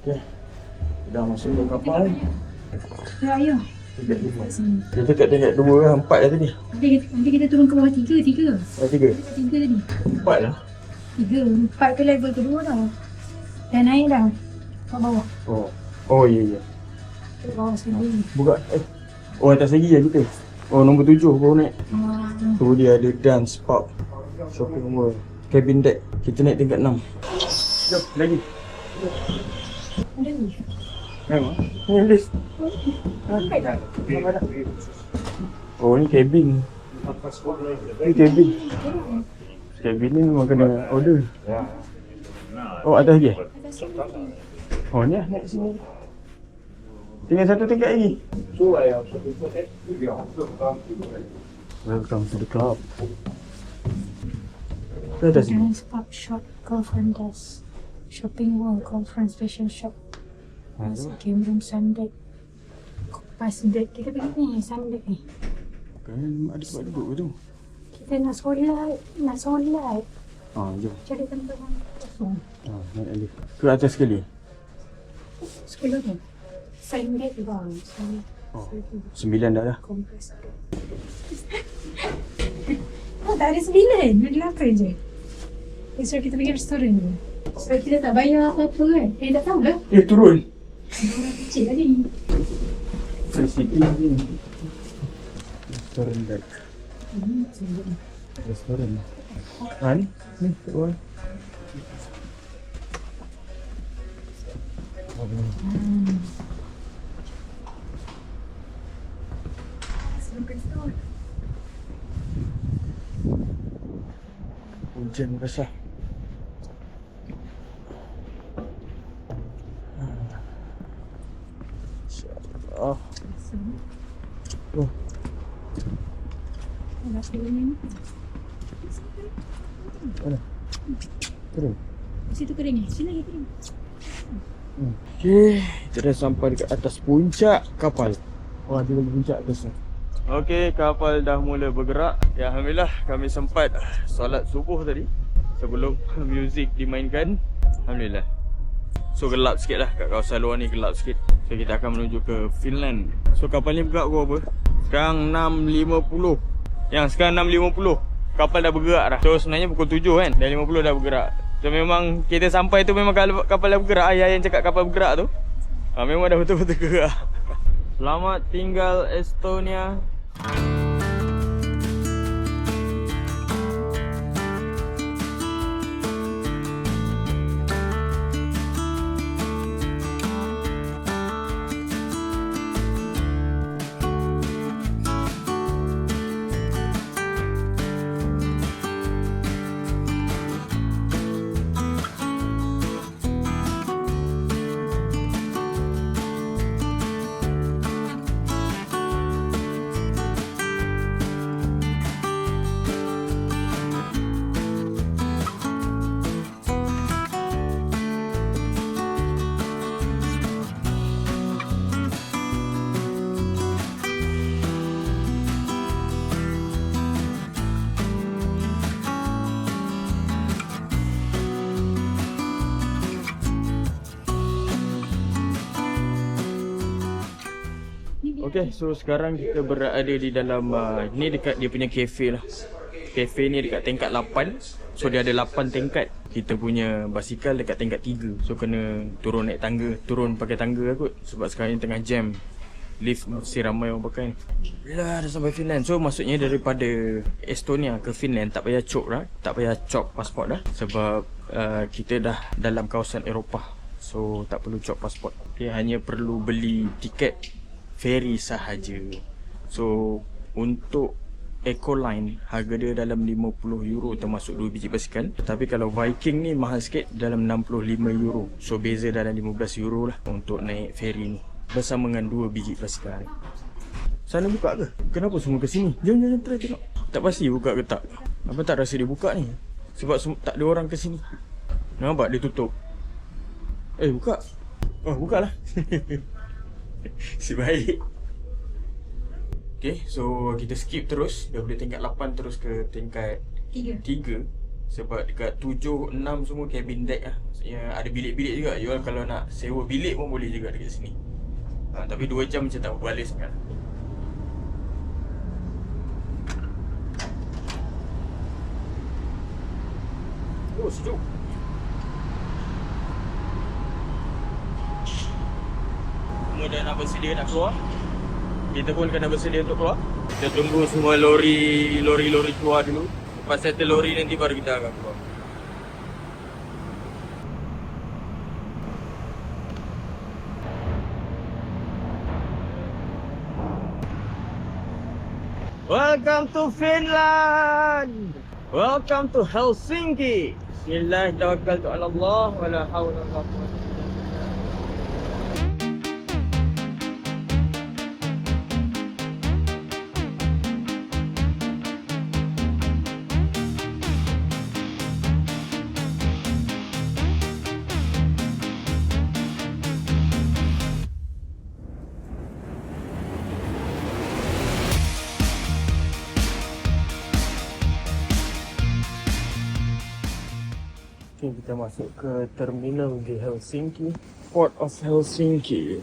Okay. Dah masuk ke kapal. Ya, ayo. Kita kat tingkat 2 lah, 4 lah tadi. Nanti kita turun ke bawah 3. 3 Oh, 3? tadi. 4 lah. 4 tu level kedua dah. Dah naik dah. Ke bawah. Oh ya. Ke bawah sekali. Buka. Oh, atas lagi lah kita. Oh, nombor 7 baru naik. Tu dia ada dance park, shopping mall, cabin deck. Kita naik tingkat 6. Jom, lagi. Ada ni. Memang. Ni list. Sampai dah. Oh, ni cabin. Ni cabin. Cabin ni memang kena order. Oh, atas lagi? Oh, ni lah naik sini. Tinggal satu tingkat lagi. Welcome to the club. Ke atas sini? Dance park, shop, girlfriend desk, shopping mall, conference station shop, game room, sun deck. Pas deck kita pergi ni, sun deck ni. Kan ada tempat duduk ke tu? Kita nak solat. Jom. Cari tempat yang kosong. Naik lift. Ke atas sekali? Sekolah tu. Sun deck bang. 9 dah lah. Compress deck. Tak ada 9. Ada 8 je. So kita pergi restoran je. So kita tak bayar apa-apa kan. Tak tahu lah. Turun. Orang kecil tadi. City ni. Restoran deck. Restoran. Ni? Ni, kat bawah. Hujan basah. InsyaAllah. Oh. Dah kering ni. Mana? Kering? Situ kering ni. Sini lagi kering. Okay, kita dah sampai dekat atas puncak kapal. Wah, dia lagi puncak atas tu. Okay, kapal dah mula bergerak. Ya, Alhamdulillah kami sempat solat subuh tadi sebelum muzik dimainkan. Alhamdulillah. So gelap sikit lah kat kawasan luar ni, gelap sikit. So kita akan menuju ke Finland. So kapal ni bergerak pukul apa? Sekarang 6.50. Yang sekarang 6.50. Kapal dah bergerak dah. So sebenarnya pukul 7 kan, dah 50 dah bergerak. So memang kita sampai tu memang kapal dah bergerak. Ayah yang cakap kapal bergerak tu memang dah betul-betul gerak. Selamat tinggal Estonia. Okay, so sekarang kita berada di dalam ni dekat dia punya kafe lah. Kafe ni dekat tingkat 8. So dia ada 8 tingkat. Kita punya basikal dekat tingkat 3. So kena turun naik tangga. Turun pakai tangga lah kot. Sebab sekarang ni tengah jam. Lift mesti ramai orang pakai. Lah dah sampai Finland. So maksudnya daripada Estonia ke Finland tak payah cop lah. Tak payah cop pasport dah. Sebab kita dah dalam kawasan Eropah. So tak perlu cop pasport. Okay, hanya perlu beli tiket ferry sahaja. So untuk Ecoline harga dia dalam 50 euro termasuk 2 biji basikal. Tapi kalau Viking ni mahal sikit, dalam 65 euro. So beza dalam 15 euro lah untuk naik ferry ni bersama dengan 2 biji basikal. Sana buka ke? Kenapa semua ke sini? Jom try tengok. Tak pasti buka ke tak. Apa tak rasa dia buka ni? Sebab tak ada orang ke sini. Nampak dia tutup. Buka. Oh, buka lah. Si baik. Okay, so kita skip terus daripada tingkat 8 terus ke tingkat 3. Sebab dekat 7, 6 semua cabin deck lah. Maksudnya ada bilik-bilik juga. Jual kalau nak sewa bilik pun boleh juga dekat sini. Tapi 2 jam macam tak berbalik sangat. Oh, sejuk. Semua dah nak bersedia nak keluar. Kita pun kena bersedia untuk keluar. Kita tunggu semua lori keluar dulu. Lepas settle lori nanti baru kita akan keluar. Welcome to Finland. Welcome to Helsinki. Bismillah, tawakkaltu ala Allah wala haula wala quwwata. Okay, kita masuk ke terminal di Helsinki, Port of Helsinki.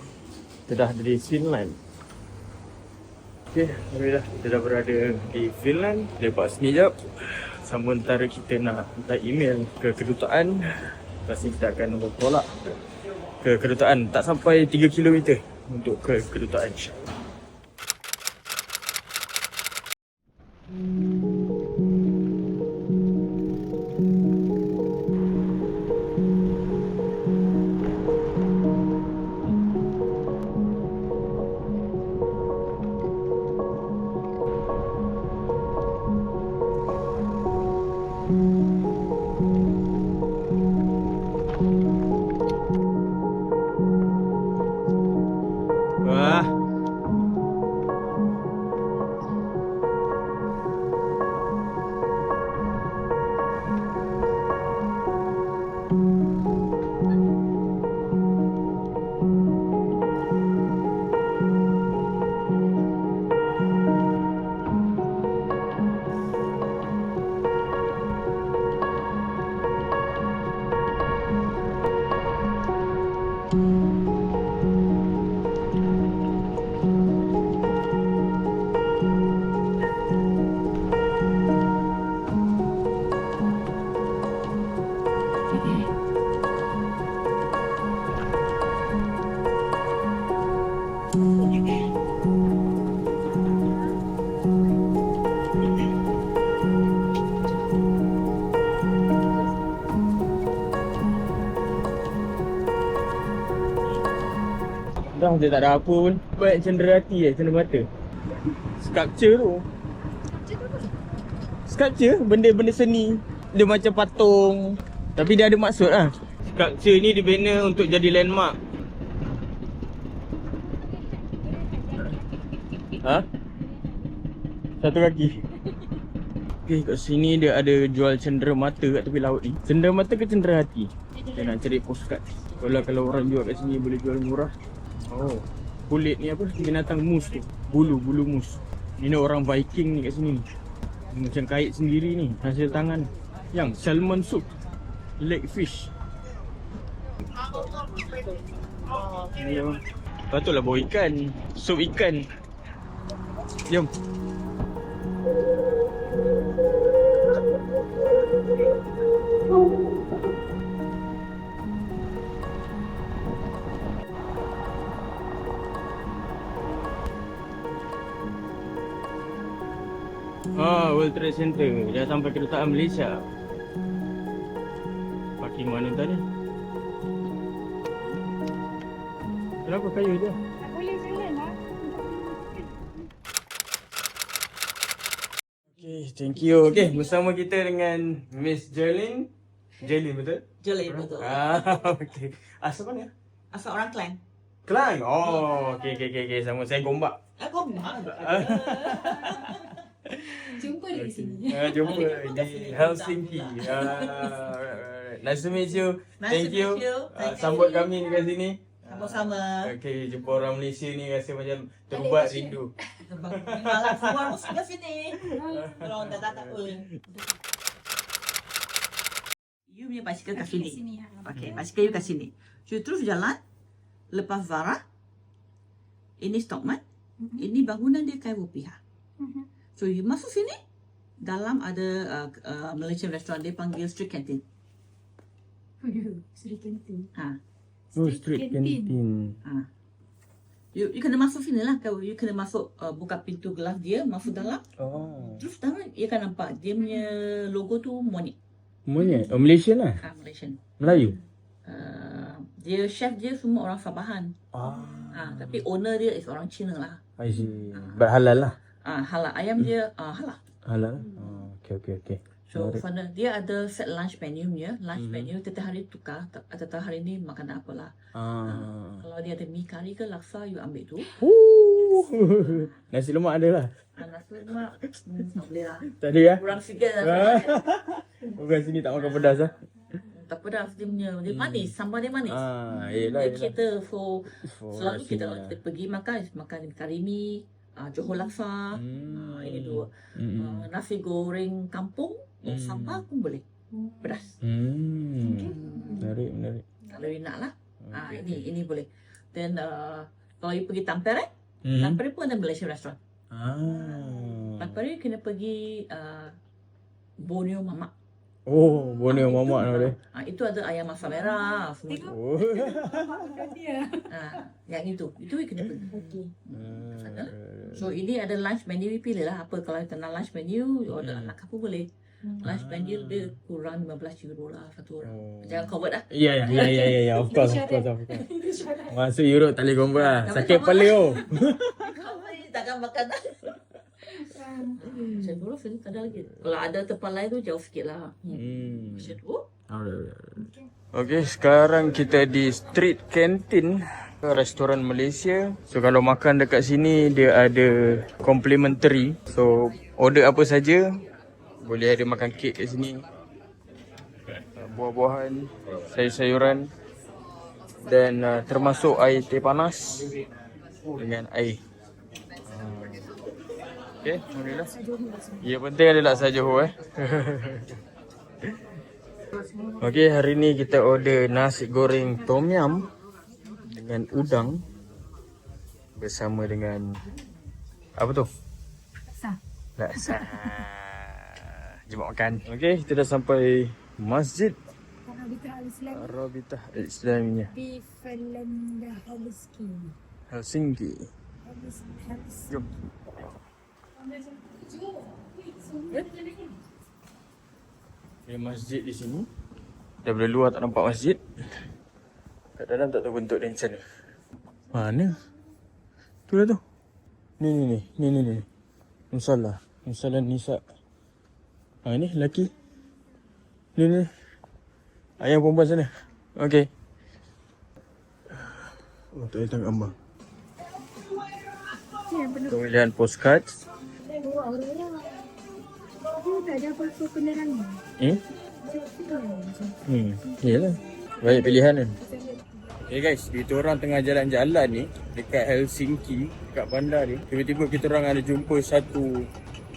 Kita dah ada di Finland. Okay, alhamdulillah kita dah berada di Finland. Lepas ni jap, sementara kita nak hantar email ke kedutaan. Lepas ni kita akan bertolak ke kedutaan. Tak sampai 3 km untuk ke kedutaan. Wah. Dah dia tak ada apa pun. Banyak cendera hati cendera mata. Sculpture tu. Sculpture, benda-benda seni. Dia macam patung. Tapi dia ada maksud lah. Sculpture ni dibina untuk jadi landmark. Ha? Satu kaki. Okay, kat sini dia ada jual cendera mata kat tepi laut ni. Cendera mata ke cendera hati? Kita nak cari postcard. Kalau orang jual kat sini boleh jual murah. Oh, kulit ni apa? Binatang mus tu. Bulu mus. Ini orang Viking ni kat sini. Macam kait sendiri ni, hasil tangan. Yang salmon soup, leg fish. Ni apa? Patutlah bawa ikan, sup ikan. Jom. World Trade Center. Dah sampai kedutaan Malaysia. Parking mana tadi? Kenapa kayu je? Tak boleh jalan lah. Okay, thank you. Okay, bersama kita dengan Miss Jerlyn. Jerlyn betul? Jerlyn betul. Okay. Asal mana? Asal orang Klang. Klang. Oh, okay. Sama saya Gombak. Aku mana? Jumpa di sini. Jumpa di Helsinki. Nice to meet you. Nice Thank to you. meet you. Thank Sambut you. kami dekat sini. Sama-sama. Okay, jumpa orang Malaysia ni rasa macam terubat rindu. Malah keluar pun sebelah sini. Kalau dah tak pun. You punya basikal kat sini. Sini. Okay, basikal you kat sini. So, you terus jalan. Lepas Vara. Ini Stockman. Ini bangunan dia kayu pihak. So, you masuk sini. Dalam ada Malaysian restaurant. Dia panggil street canteen. Street canteen. Ha. Oh, street canteen. Ha. You kena masuk sini lah. You kena masuk, buka pintu gelas dia, masuk dalam. Oh. Terus dalam, you akan nampak dia punya logo tu monyet. Monyet? Oh, Malaysian lah? Malaysian. Melayu? Dia chef dia semua orang Sabahan. Tapi owner dia is orang Cina lah. I see. But halal lah? Halal. Ayam dia halal. Halal? Oh, okay. So, dia ada set lunch menu nya. Lunch menu setiap hari tukar. Setiap hari ni makan apa lah. Kalau dia ada mi kari ke laksa, you ambil tu. Nasi lemak ada lah? Nasi lemak, tak boleh lah. Tak ada ya? Kurang sikit lah. Bukan sini tak makan pedas lah? Tak pedas dia punya. Dia manis. Sambal dia manis. Yelah. Dia cater for selalu nasi kita lah. pergi makan kari mi, Johor laksa. Ini dua. Nasi goreng kampung. Sambal pun boleh. Pedas. Menarik. Kalau you nak lah. Ini boleh. Then kalau you pergi Tampere, Tampere pun ada Malaysian restaurant. Tampere kena pergi Borneo Mamak. Oh, Borneo Mamak nama dia. Itu ada ayam masak merah semua tu. Oh. Yang itu you kena pergi. Okay. So ini ada lunch menu, you pilih lah apa. Kalau you nak lunch menu, you order anak apa boleh. Lunch menu dia kurang 15 euro lah satu orang. Jangan convert lah. Ya. Of course. Masuk Europe tak boleh convert lah. Sakit paleo. Convert ni takkan makan lah. Macam tu lah, sini tak ada lagi. Kalau ada tempat lain tu jauh sikit lah. Macam tu. Okay, sekarang kita di street canteen. Restoran Malaysia. So kalau makan dekat sini dia ada complimentary. So order apa saja. Boleh ada makan kek kat sini. Buah-buahan, sayur-sayuran. Dan termasuk air teh panas dengan air. Okay, alhamdulillah. Ya, penting ada laksa Johor Okay, hari ni kita order nasi goreng tom yum dengan udang bersama dengan apa tu? Laksa. Jom makan. Okay, kita dah sampai Masjid Rabitah Islamiyah di Finlandia, Helsinki. Jom. Ada masjid di sini. Daripada luar tak nampak masjid. Kat dalam tak tahu bentuk dia macam mana. Tu lah tu. Ni. Musalla Nisa. Ni lelaki. Ni. Ayah perempuan sana. Okey. Oh, tak ada gambar. Pemilihan postcard. Tak ada apa-apa penerangan. Yalah. Banyak pilihan kan. Okay guys, kita orang tengah jalan-jalan ni dekat Helsinki, dekat bandar ni. Tiba-tiba kita orang ada jumpa satu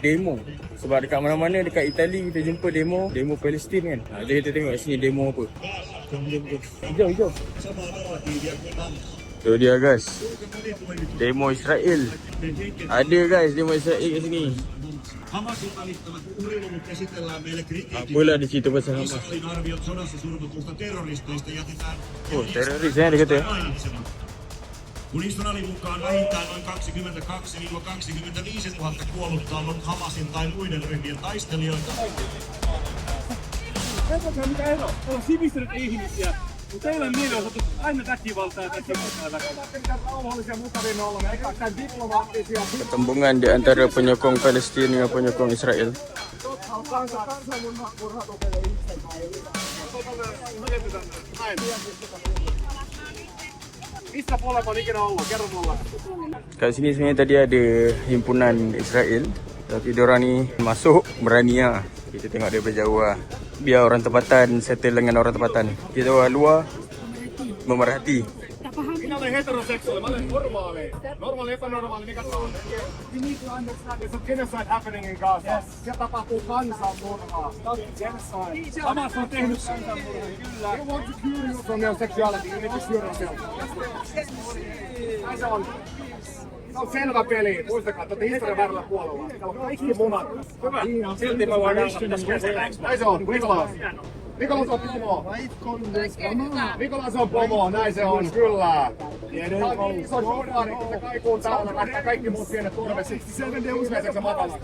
demo. Sebab dekat mana-mana dekat Itali kita jumpa demo Palestin kan. Jadi kita tengok kat sini demo apa. Hijau. Tu dia guys. Demo Israel. Ada guys demo Israel kat sini. Hamasin alistavat urheiluluvut esitellään meille kritiikin. Apalah dia cerita pasal Hamas. Israelin arviot sodassa survotuista terroristeista jätetään Oh, teroris dia kata. Kun Israelin mukaan vähintään noin 22-25 000 kuollutta on ollut Hamasin tai muiden ryhmien taistelijoita. On sivistynyt ihmisiä, mutta teillä mielenosoitus aina väkivaltaa. Pertembungan di antara penyokong Palestin dengan penyokong Israel. Missä puolella on ikinä ollut? Kerro mulle. Kat sini sebenarnya tadi ada himpunan Israel. Tapi diorang ni masuk berani lah. Kita tengok dia berjauh lah. Biar orang tempatan settle dengan orang tempatan. Kita orang luar memerhati. Minä olen heteroseksuaali, mä olen normaali. Normaali, epänormaali, mikä se on? We need to understand there's a genocide happening in Gaza. Yes. Siellä tapahtuu kansanmurhaa. Genocide. Hamas on tehnyt kansanmurhaa, kyllä. You want to cure you from your sexuality, you need to cure yourself. Näin se on. Se on selvä peli. Muistakaa, että olette historian väärällä puolella. Täällä on kaikki munat. Hyvä. Silti me voidaan näin se on. Nikolaus. Nikolaus on pomo. Nikolaus on pomo, näin se on, kyllä. Tää on niin iso johdari, kun se kaikuun täällä, vaikka kaikki muut pienet turvet. 67 ihmiseksi matala.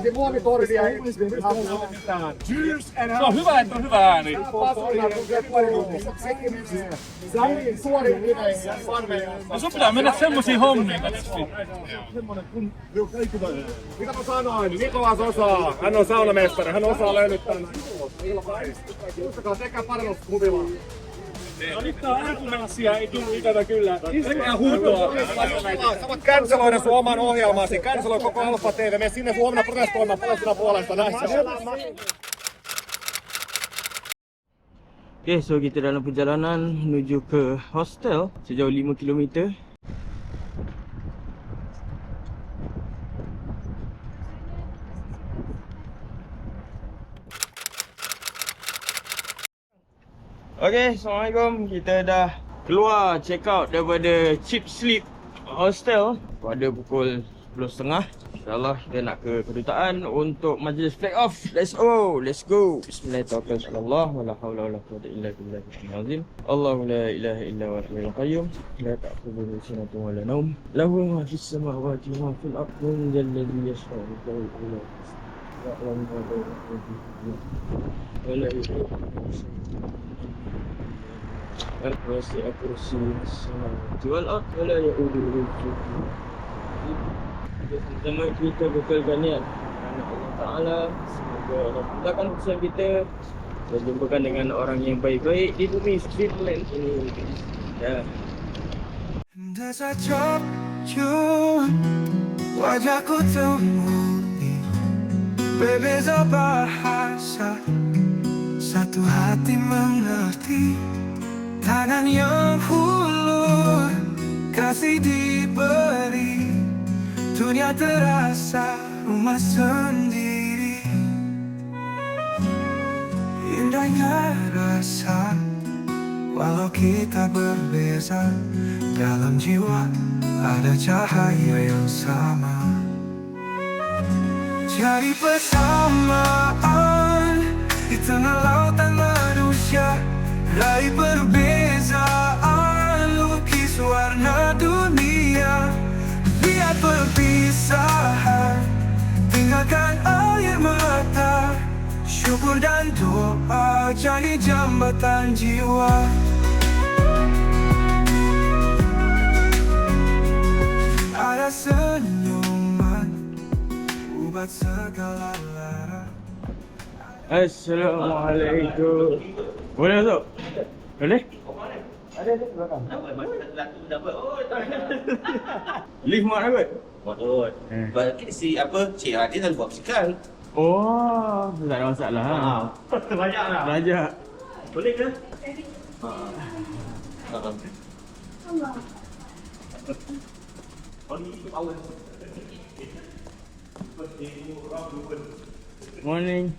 Se muovitorsia ei mitään. Se on hyvä, että on hyvä ääni. Suorin liveihin, farmeja. No sun pitää mennä semmosiin hommiin. Mitä mä sanoin? Nikolaus osaa. Hän on saunamestari, hän osaa löylyttää näin. Muistakaa, tekää parannuskuvilla. No nyt tää argumenssia ei tullut ikävä kyllä. Sekä huutoa. Sä voit canceloida sun oman ohjelmasi. Canceloi koko Alfa TV. Mene sinne huomenna protestoimaan Palestinan puolesta. Näin se on. Okay, so kita dalam perjalanan menuju ke hostel sejauh 5 km. Okay, Assalamualaikum. Kita dah keluar check out daripada Cheap Sleep Hostel pada pukul 10.30. InsyaAllah kita nak ke kedutaan untuk majlis flag off. Let's go, let's go. Bismillahirrahmanirrahim. Wala hawla wala quwwata illa billahil azim. Allahu la ilaha illa huwal hayyul qayyum. La ta'khudhuhu sinatun wa la nawm. Lahu ma fis samawati wa ma fil ardi. Alladhi yashfa'u indahu ya'lamu ma bayna aydihim wa la yuhituna وسع كرسيه السماوات والأرض ولا يؤوده حفظهما. Pertama kita bekalkan niat kerana Allah Ta'ala. Semoga Allah mudahkan urusan kita dan jumpakan dengan orang yang baik-baik di bumi Switzerland ini. Ya. Desa coba wajahku temui, berbeza bahasa, satu hati mengerti. Tangan yang hulur, kasih diberi, dunia terasa rumah sendiri. Indahnya rasa, walau kita berbeza, dalam jiwa ada cahaya yang sama. Cari persamaan di tengah lautan manusia. Raih perbezaan, lukis warna dunia. Lihat perpisahan, tinggalkan air mata. Syukur dan doa jadi jambatan jiwa. Ada senyuman, obat segala lara. Assalamualaikum. Boleh masuk? Boleh? Ada di belakang. Lift mak dapat? Betul. Bagi si apa? Cik dia selalu buat basikal. Oh, tak ada masalah. Banyak lah. Belajar. Boleh ke? Morning.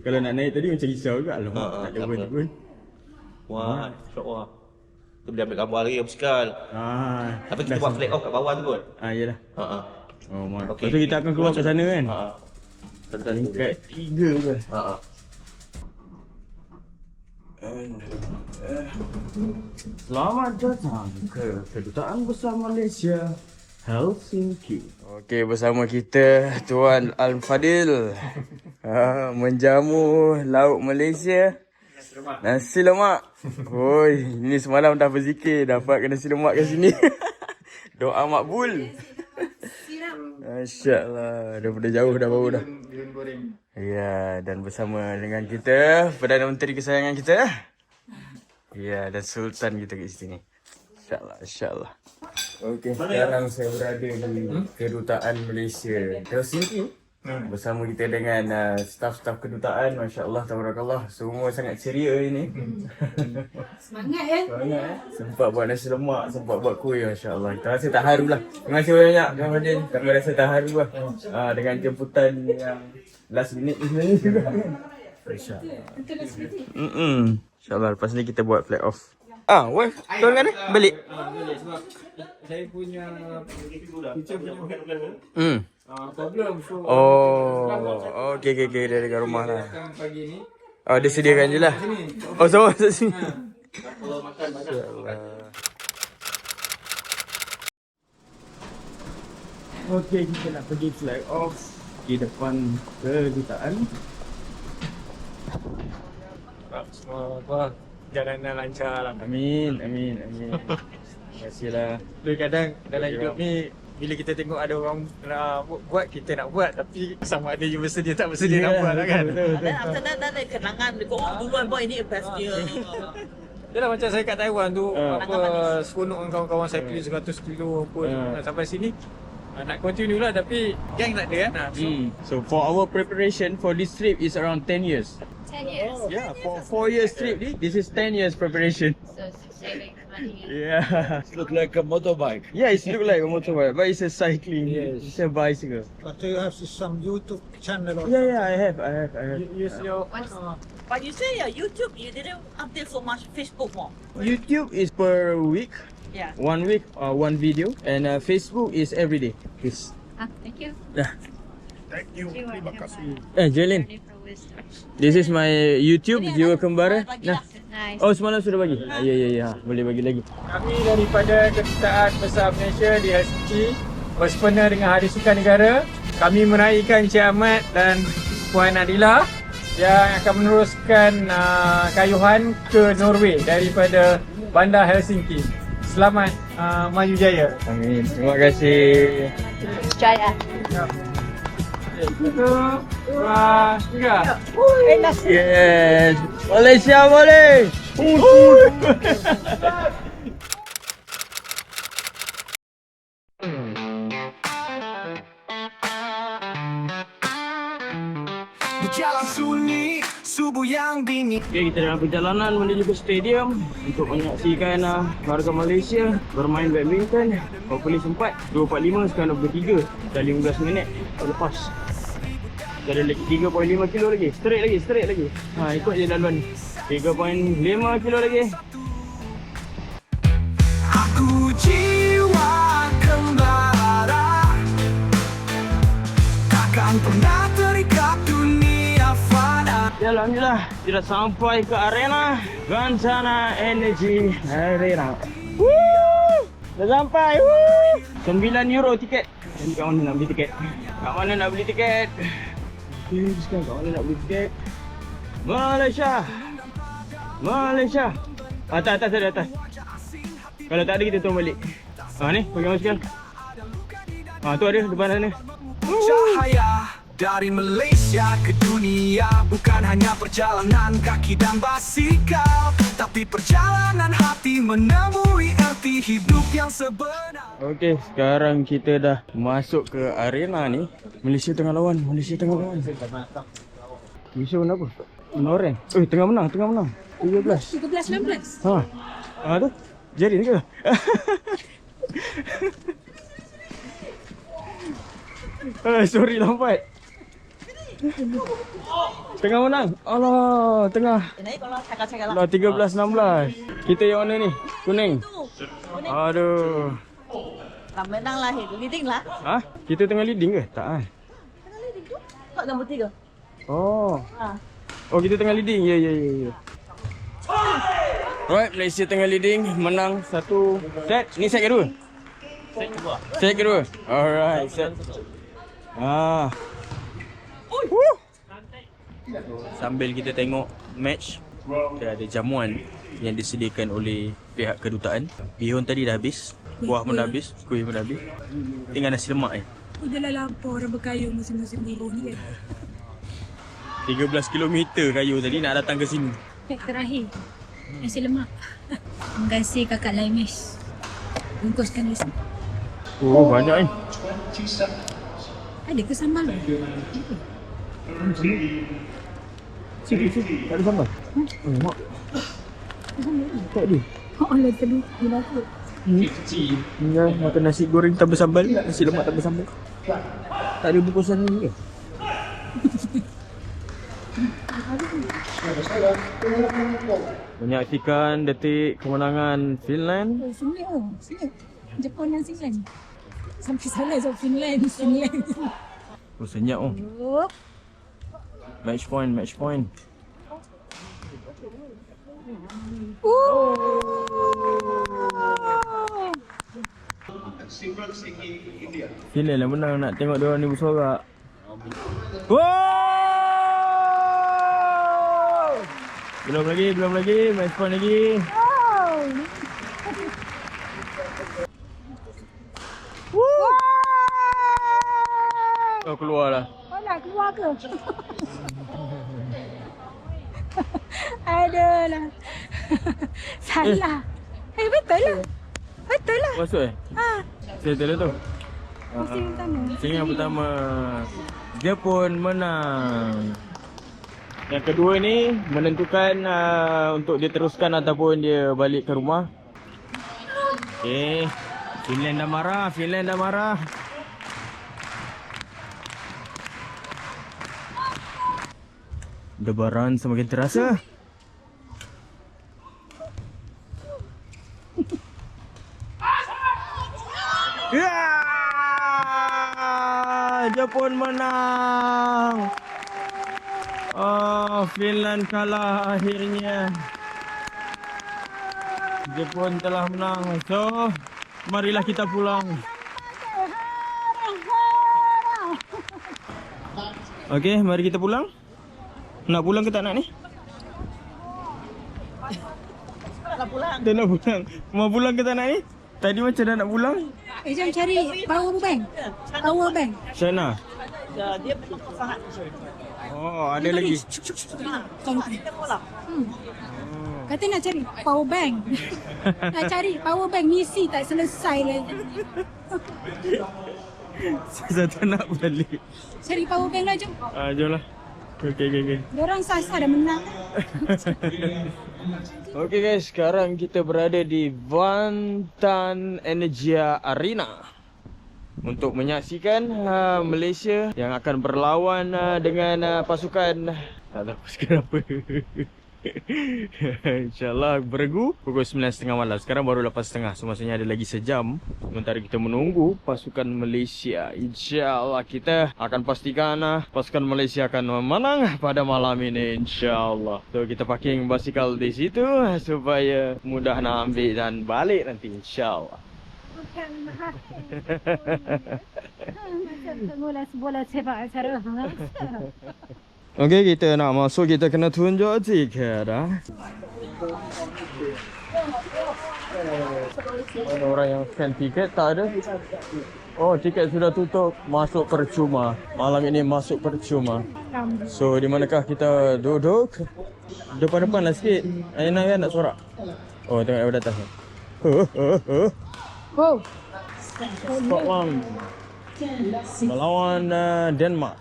Kalau nak naik tadi macam risau juga lah. Tak ada pun. Wah, insya-Allah. Tu boleh ambil gambar lagi basikal. Tapi kita buat flag off kat bawah tu kot. Yalah. Oh, mak. Okey. Lepas tu kita akan keluar kat sana kan? Tentang Tingkat 3 ke? Selamat datang ke Kedutaan Besar Malaysia, Helsinki. Okey, bersama kita Tuan Al-Fadil menjamu laut Malaysia. Nasi lemak. Oi, ini semalam dah berzikir dapat nasi lemak kat sini. Doa makbul. Masya-Allah, daripada jauh dah bau dah. Ya, dan bersama dengan kita Perdana Menteri kesayangan kita. Ya, dan Sultan kita kat sini. Insya-Allah, insya-Allah. Okey, sekarang saya berada di Kedutaan Malaysia Helsinki. Bersama kita dengan staf-staf kedutaan. Masya Allah, tabarakallah. Semua sangat ceria ini. Semangat ya. Semangat. Sempat buat nasi lemak, sempat buat kuih. Masya Allah. Kita rasa tak haru lah. Terima kasih banyak Kang Fadil. Kami rasa tak haru lah. Dengan jemputan yang last minute ni sebenarnya juga. InsyaAllah. InsyaAllah. Lepas ni kita buat flag off. Wife, tuan kan balik? Balik sebab saya punya teacher punya problem. So Okay. Dia dekat rumah lah. pagi ni Dia sediakan je lah. Sama kat sini. kalau makan Okay, kita nak pergi flag off di depan kedutaan. semua jalanan lancar lah. Amin. Terima kasihlah. Kadang dalam hidup ni bila kita tengok ada orang nak buat, kita nak buat, tapi sama ada you bersedia tak bersedia nak buat lah kan. Betul. Dan after that, ada kenangan. Duluan boy ini best dia. Yalah macam saya kat Taiwan tu, seronok dengan kawan-kawan saya pilih 100 kilo pun sampai sini. Nak continue lah tapi gang tak ada kan. So for our preparation for this trip is around 10 years. 10 years. Yeah, for 4 years trip ni, this is 10 years preparation. So saving money. Yeah. Look like a motorbike. Yeah, it look like a motorbike, but it's a cycling. Yes. It's a bicycle. But you have some YouTube channel or Yeah, I have. Use your But you say YouTube, you didn't update so much Facebook more. YouTube is per week. Yeah. 1 week, one video, and Facebook is every day. Yes. Thank you. Thank you. Terima kasih. Jolin, this is my YouTube jiwa kembara. Nah. Nice. Oh, semalam sudah bagi. Ya. Boleh bagi lagi. Kami daripada Kedutaan Besar Malaysia di Helsinki bersempena dengan Hari Sukan Negara, kami meraihkan Encik Ahmad dan Puan Adila yang akan meneruskan kayuhan ke Norway daripada Bandar Helsinki. Selamat maju jaya. Amin. Terima kasih. Jaya. 1, 2, 3. Yes. Malaysia boleh. Berjalan sunyi, subuh yang dingin. Okay, kita dalam perjalanan menuju ke stadium untuk menyaksikan warga Malaysia bermain badminton. Hopefully sempat 2.45 sekarang 23 dah 15 minit lepas. Kita ada lagi 3.5 kilo lagi. Straight lagi. Ikut je laluan ni. 3.5 kilo lagi. Aku jiwa kembara, takkan pernah terikat dunia fana. Ya, alhamdulillah kita dah sampai ke arena Gansana Energy Arena. Woo! Dah sampai. Woo! 9 euro tiket. Jadi kat mana nak beli tiket? Kat mana nak beli tiket? Sekarang kat mana nak beli tiket? Malaysia. Atas. Kalau tak ada kita turun balik. Ni bagi masuk. Tu ada depan sana. Cahaya dari Malaysia ke dunia, bukan hanya perjalanan kaki dan basikal, tapi perjalanan hati menemui arti hidup yang sebenar. Okey, sekarang kita dah masuk ke arena ni. Malaysia tengah lawan. Malaysia menang apa? Menoreng. Tengah menang. 13-19. Tu. Jadi ni ke? Sorry lambat. Tengah menang. Alah, tengah. Naik kalau cakap-cakap lah. Lah 13-16. Kita yang mana ni? Kuning. Aduh. Menang lah, leading lah. Kita tengah leading ke? Tak kan? Tengah leading tu. Kau nombor 3. Oh, kita tengah leading. Ya. Alright, Malaysia tengah leading, menang satu set. Ni set kedua? Set kedua. Alright, set. Sambil kita tengok match, kita ada jamuan yang disediakan oleh pihak kedutaan. Bihun tadi dah habis, buah pun dah habis, kuih pun dah habis. Tinggal nasi lemak Dah lapar orang berkayu musim-musim buruh ni kan. 13 km kayu tadi nak datang ke sini. Terakhir. Nasi lemak. Terima kasih kakak Laimis. Bungkuskan nasi. Banyak ni. Ada ke sambal? Sini. Tak ada sambal? Mak. Tak ada. Oh, Allah tadi. Bila aku. Ya, makan nasi goreng tambah sambal. Nasi lemak tambah sambal. Tak ada bungkusan ni ke? Menyaksikan detik kemenangan Finland. Oh, senyap oh. Senyap. Jepun dan Finland. Sampai salah so Finland. Oh, senyap oh. Match point. Finland lah menang, nak tengok diorang ni bersorak. Wow! Belum lagi, match point lagi. Oh, keluar lah. Oh, nak keluar ke? Adalah. Salah. Betul lah. Betul lah. Masuk Settle lah tu. Pusing pertama. Pusing yang pertama. Jepun menang. Yang kedua ni menentukan untuk dia teruskan ataupun dia balik ke rumah. Okay. Finland dah marah. Debaran semakin terasa. Jepun menang. Finland kalah akhirnya. Jepun telah menang. So, marilah kita pulang. Okey, mari kita pulang. Nak pulang ke tak nak ni? Nak pulang. Dah nak pulang. Mau pulang ke tak nak ni? Tadi macam dah nak pulang. Jom cari power bank. Sana. Dia sangat. Oh, ada lagi. Kata nak cari power bank. Nak cari power bank, misi tak selesai lagi. Satu nak balik. Cari power bank lah, jom. Jom lah. Okay. Diorang sasa dah menang. Okay guys, sekarang kita berada di Vantan Energia Arena untuk menyaksikan Malaysia yang akan berlawan dengan pasukan, tak tahu pasukan apa. InsyaAllah beregu pukul 9.30 malam. Sekarang baru 8.30, so maksudnya ada lagi sejam. Sementara kita menunggu pasukan Malaysia, InsyaAllah kita akan pastikan pasukan Malaysia akan menang pada malam ini, InsyaAllah. So kita parking basikal di situ supaya mudah nak ambil dan balik nanti, InsyaAllah. Macam tengoklah bola sepak acara. Okey, kita nak masuk, kita kena tunjuk tiket dah. Mana orang yang scan tiket? Tak ada. Oh, tiket sudah tutup. Masuk percuma. Malam ini masuk percuma. So, di manakah kita duduk? Depan-depan lah sikit. Aina kan nak sorak? Oh, tengok daripada atas. Wow. Scotland melawan Denmark.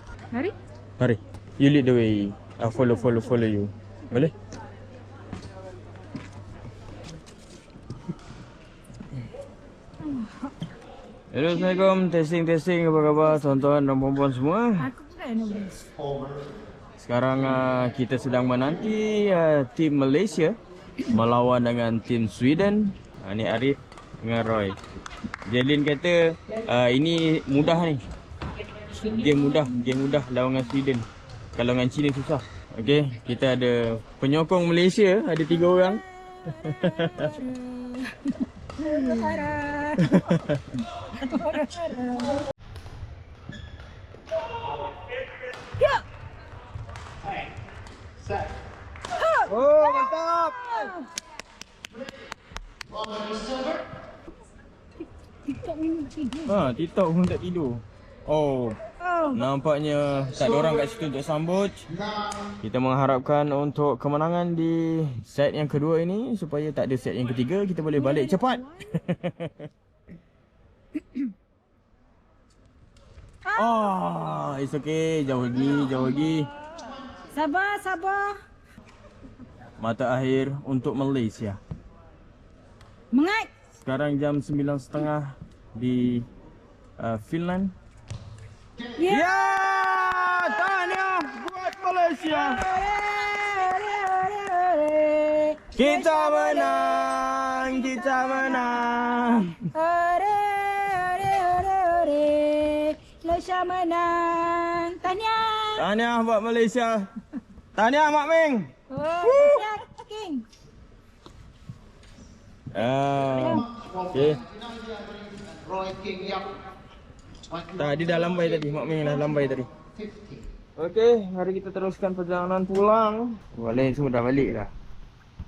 Mari. You lead the way. Follow you. Boleh? Hello, Assalamualaikum. Testing. Apa khabar tuan-tuan dan puan-puan semua? Aku pula nervous. Sekarang kita sedang menanti tim Malaysia melawan dengan tim Sweden. Ni Arif dengan Roy. Jelin kata ini mudah ni. Game mudah lawan dengan Sweden. Kalau dengan China susah. Okey, kita ada penyokong Malaysia, ada 3 orang. Oh, mantap. TikTok pun tak tidur. Oh. Nampaknya tak ada orang kat situ untuk sambut. Kita mengharapkan untuk kemenangan di set yang kedua ini supaya tak ada set yang ketiga, kita boleh balik cepat. Oh, it's okay. Jauh lagi. Sabar. Mata akhir untuk Malaysia. Mengat. Sekarang jam 9.30 di Finland. Ya! Tahniah buat Malaysia. Kita menang. Malaysia menang. Tahniah buat Malaysia. Tahniah Mak Ming. Tahniah King. Okay. Tadi dah lambai tadi, Mak Ming dah lambai tadi. Okey, mari kita teruskan perjalanan pulang. Boleh, semua dah balik dah.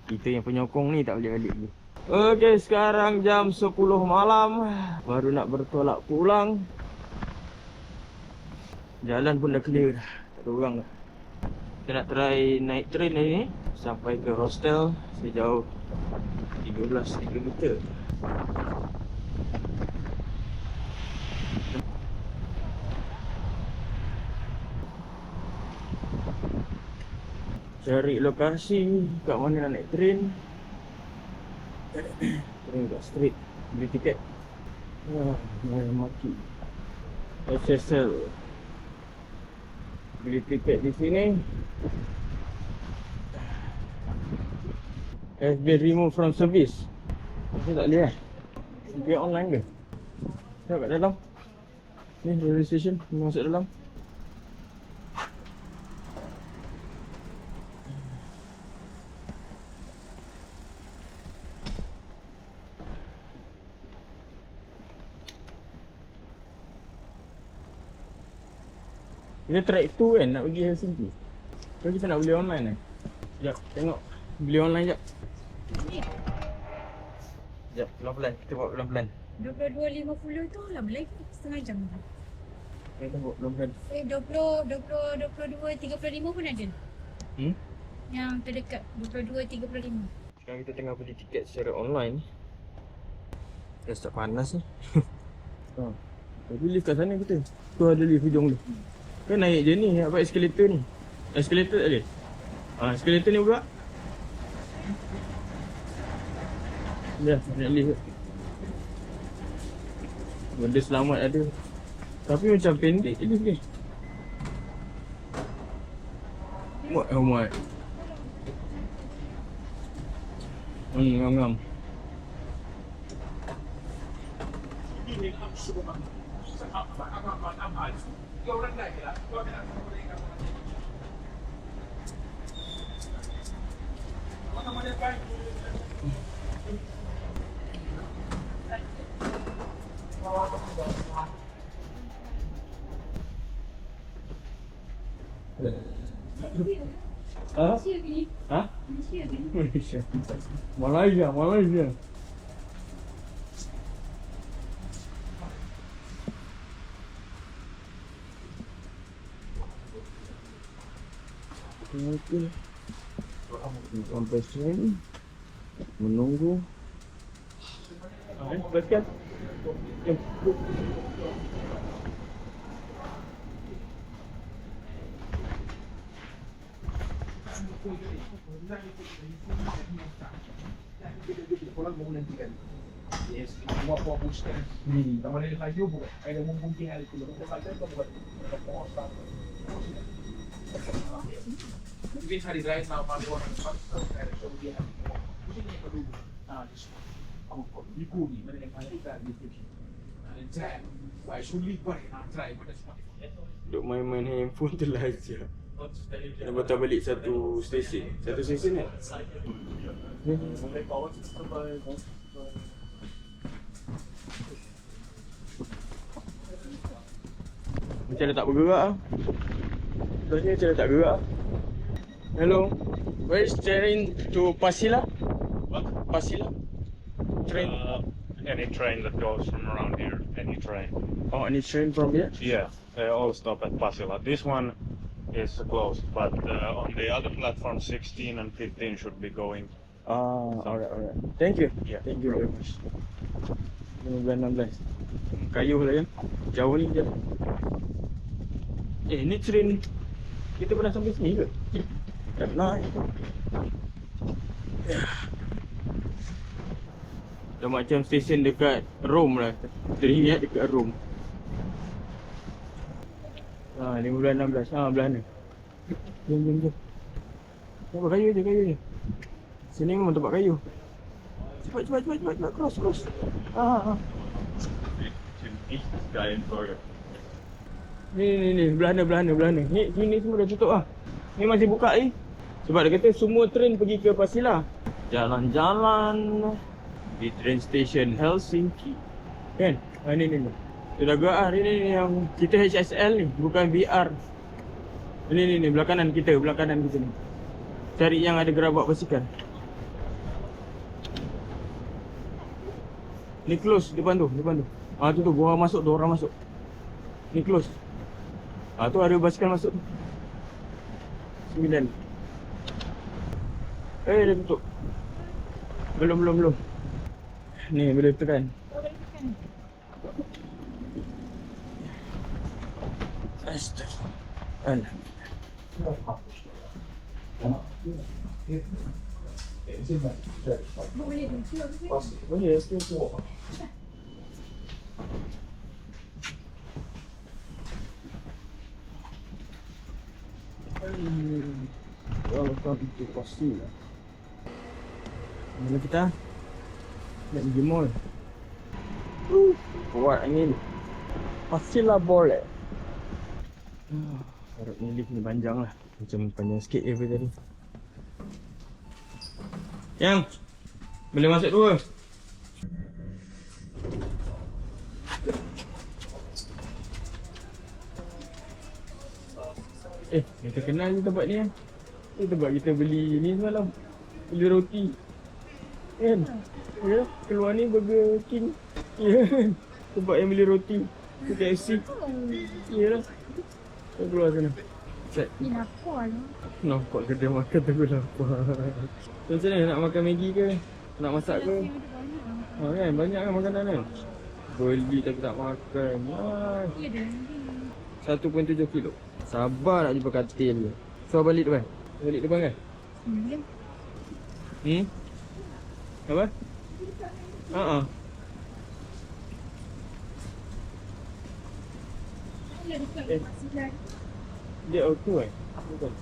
Kita yang penyokong ni tak balik-balik lagi. Okey, sekarang jam 10 malam. Baru nak bertolak pulang. Jalan pun dah clear dah. Tak ada orang dah. Kita nak try naik train hari ni sampai ke hostel sejauh 13 km. Cari lokasi kat mana nak naik train. Train kat street. Beli tiket. Maki SSL. Beli tiket di sini. Has been removed from service. Masih tak boleh tiket online ke? Tengok kat dalam. Ni railway station. Masuk dalam. Kita track 2 kan nak pergi Helsinki. So kita nak beli online kan. Sekejap, tengok. Beli online sekejap. Sekejap, pelan-pelan. Kita buat pelan-pelan. 22.50 tu lama lagi. Setengah jam. Kita buat pelan-pelan. 22.35 pun ada. Yang terdekat 22.35. Sekarang kita tengah beli tiket secara online. Dah start panas ni. Tapi lift kat sana kita. Tu ada lift hujung tu. Kan naik je ni, apa eskalator ni. Eskalator tak boleh? Eskalator ni buka. Ya, naik lift. Benda selamat ada. Tapi macam pendek je lift ni. Muat. Ngam-ngam. Malaysia. Okey. Sampai sini menunggu. Berkat. Duk main-main handphone terlajar. Kena patah balik satu stesen. Satu stesen kan? Macam dah tak bergerak lah. Tadi macam dah tak gerak. Hello. Where is train to Pasila? What? Pasila? Train? Any train that goes from around here, any train. Oh, any train from here? Yeah, they all stop at Pasila. This one is closed, but on the other platform, 16 and 15 should be going. Alright. Thank you. Yeah. Thank you very much. 15-16. Kayu lah ya. Jauh ni je. Ni train kita pernah sampai sini ke? Tak pernah. Dah macam stesen dekat Rome lah. Teringat dekat Rome. Ni bulan 16. Belah ni. Jom. Nampak kayu je. Sini memang tempat kayu. Cepat. Cross. Ni belah ni. Ni semua dah tutup lah. Ni masih buka ni. Sebab dia kata semua train pergi ke Pasila. Jalan-jalan di train station Helsinki. Kan? Ni. Dia dah gerak ni yang kita HSL ni, bukan VR. Ni belah kanan kita ni. Cari yang ada gerabak basikal. Ni close depan tu. Tu dua orang masuk. Ni close. Tu ada basikal masuk tu. 9. Dah tutup. Belum. Ni boleh tekan. Astagfirullah. Boleh. Kalau itu pastilah. Mana kita? Nak pergi mall. Kuat angin. Pastilah boleh. Harap ni lift ni panjang lah. Macam panjang sikit daripada tadi. Yang boleh masuk 2. Kita kenal ni tempat ni kan. Ni tempat kita beli ni semalam. Beli roti. Kan? Ya, keluar ni Burger King. Ya kan? Tempat yang beli roti. KFC. Ya lah. Kita keluar sana. Ni lapar lah. Nampak kedai makan tu lapar. Macam mana nak makan Maggi ke? Nak masak ke? Kan banyak kan makanan kan? Beli tapi tak makan. 1.7 kilo. Sabar nak jumpa katil. So balik depan. Balik depan kan? Apa? Dia auto bukan.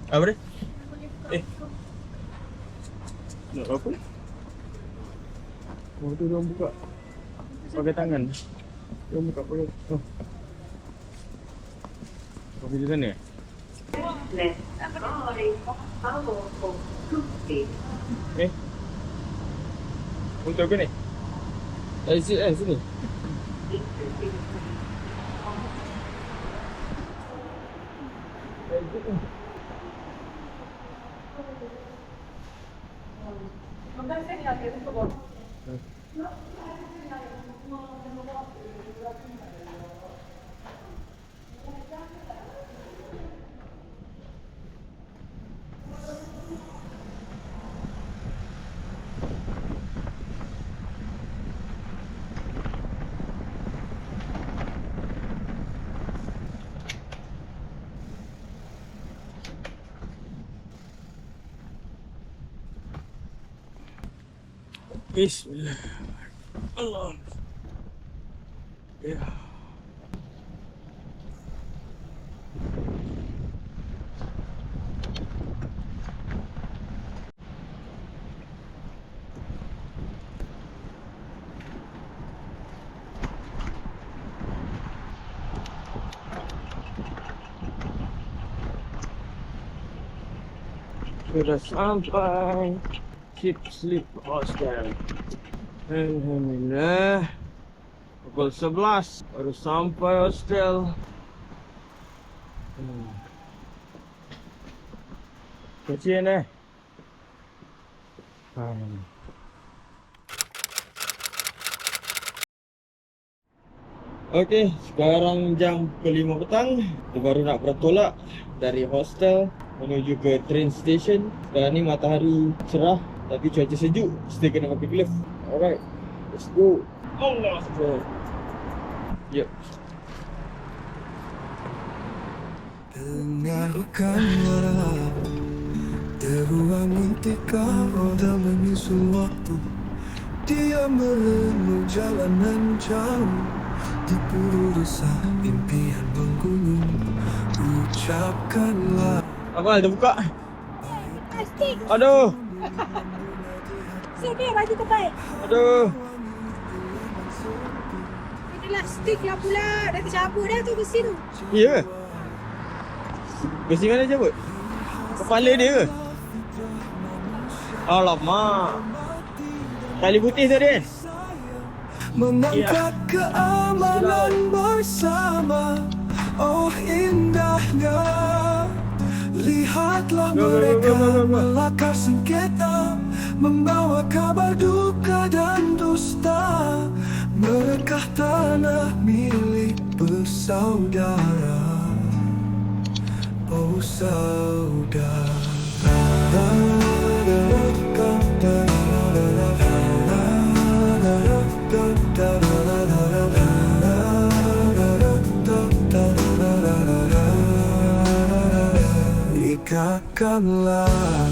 Apa dia? Nak apa? Tu dia buka pakai tangan. Dia buka pakai. Pergi di sana. Untuk ke ni? Dari sini sini. Bismillah. Allah. Ya. Sudah sampai. Keep sleep hostel. Alhamdulillah. Pukul 11 baru sampai hostel. Kecil Okey, sekarang jam ke-5 petang. Kita baru nak bertolak dari hostel menuju ke train station. Sekarang ni matahari cerah. Tapi cuaca sejuk, still kena pakai glove. Alright, let's go. Allah Akbar. Yep. Dengarkanlah deruan intikah roda menyusul waktu. Dia merenung jalanan jauh di puru resah impian menggunung. Ucapkanlah Abang, dah buka. Plastik. Aduh. Sini baju terbaik. Aduh. Inilah stick lah pula. Dah tercabut dah tu besi tu. Ya. Besi mana cabut? Kepala dia ke? Alamak. Tali putih tadi. mengangkat keamanan bersama. Oh indahnya, lihatlah mereka melakar sengketa, membawa kabar duka dan dusta, merekah tanah milik bersaudara. Oh saudara. Ikatkanlah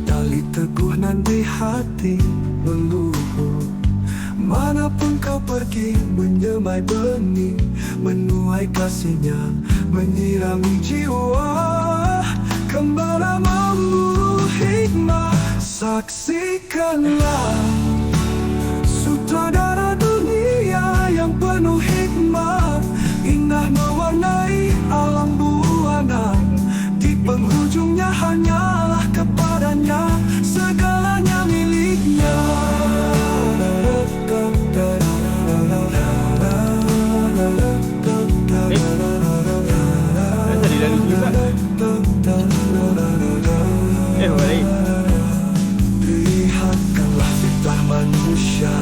tali teguhnan di hati meluhur. Manapun kau pergi menyemai benih, menuai kasihnya menyirami jiwa. Kembali memburu hikmah, saksikanlah sutradara dunia yang penuh hikmah, indah mewarnai alam buana. Di penghujungnya hanyalah kepadanya segalanya miliknya. Tadi lalu juga. Baik. Lihatkanlah fitrah manusia,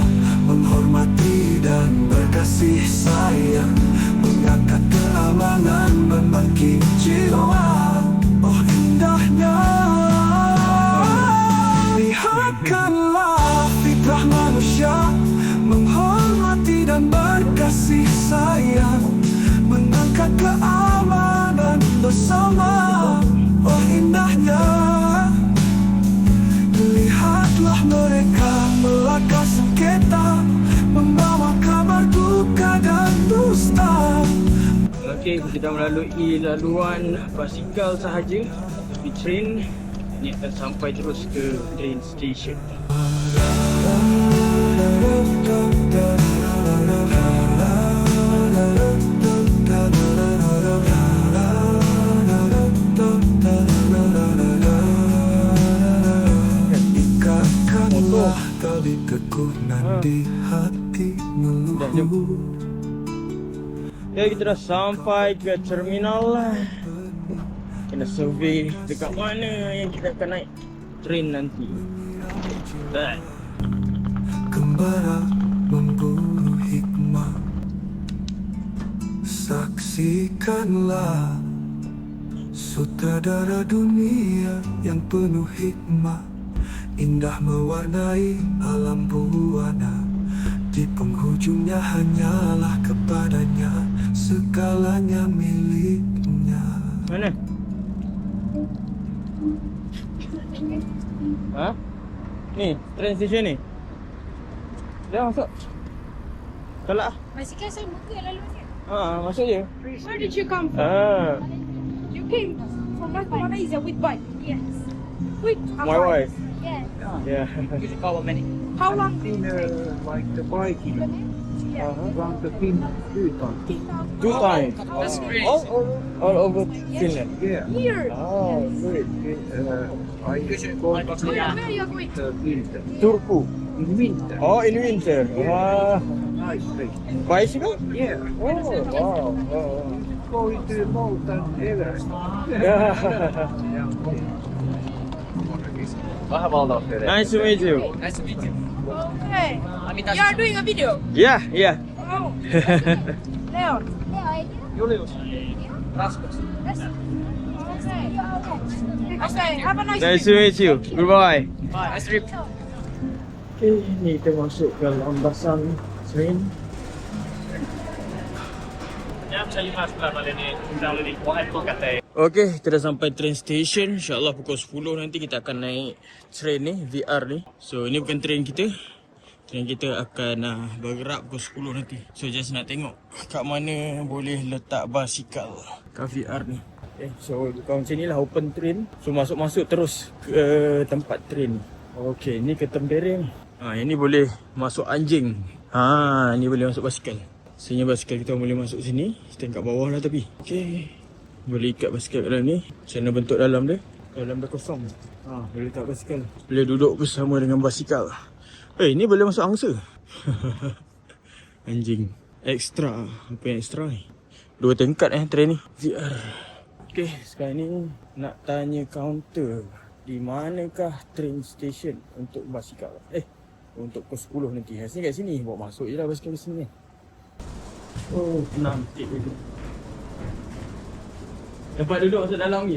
menghormati dan berkasih sayang, mengangkat keamanan, membangkit jiwa. Oh indahnya, lihatkanlah fitrah manusia, menghormati dan berkasih sayang, mengangkat keamanan bersama. Oh indahnya, lihatlah mereka melakar sengketa, membawa kabar duka dan dusta. Okey, kita melalui laluan basikal sahaja, tapi train ni akan sampai terus ke train station. Ikatkanlah tali teguhnan di hati meluhur. Ya, kita dah sampai ke terminal lah. Kena survey dekat mana yang kita akan naik train nanti. Dah. Kembara memburu hikmah, saksikanlah sutradara dunia yang penuh hikmah, indah mewarnai alam buana. Di penghujungnya hanyalah kepadanya segalanya miliknya. Mana? Ha? Ni, train station ni. Dah masuk. Tolak. Basikal sama ke laluannya? Masuk je. Where did you come from? You came from Malaysia with bike? Yes. With a My wife. Yes. Yeah. How long did you take? Like the biking Yeah. around the Finland 2 times. 2 times. That's great. All over Finland. Yeah. Here. Oh, great. I go Where are you going? to winter. Turku. In winter. Oh, in winter. Nice place. Bicycle? Yeah. Oh, wow. Going to Mount Everest. Nice to meet you. Okay. You are doing a video? Yeah, yeah. Oh. Leon. Yeah, I do. Nice to meet you. Goodbye. Nice trip. Okay, ni kita masuk ke Lambasan train. Okay, kita dah sampai train station. InsyaAllah pukul 10 nanti kita akan naik train ni, VR ni. So, ni bukan train kita. Train kita akan bergerak pukul 10 nanti. So, just nak tengok kat mana boleh letak basikal kat VR ni. Okay, so bukan macam ni lah open train. So, masuk-masuk terus ke tempat train. Okay, ni ke Tempereng. Ini boleh masuk anjing. Ni boleh masuk basikal. Sebenarnya basikal kita boleh masuk sini. Stand kat bawah lah tapi. Okay. Boleh ikat basikal kat dalam ni. Macam mana bentuk dalam dia? Dalam dia kosong. Boleh letak basikal. Boleh duduk bersama dengan basikal. Ni boleh masuk angsa. Anjing. Ekstra. Apa yang ekstra ni? 2 tingkat train ni. VR. Okay, sekarang ni nak tanya kaunter. Di manakah train station untuk basikal? Untuk pukul 10 nanti. Rasanya kat sini. Bawa masuk je lah basikal ke sini. Oh, nanti dulu. Tempat duduk masuk dalam ni.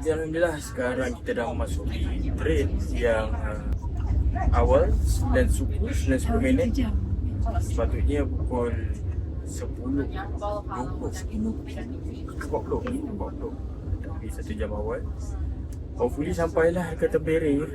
Alhamdulillah sekarang kita dah masuk di train yang awal 9:10 minit. Sepatutnya pukul 10:20 tapi 1 jam awal. Hopefully sampailah ke Tempereng.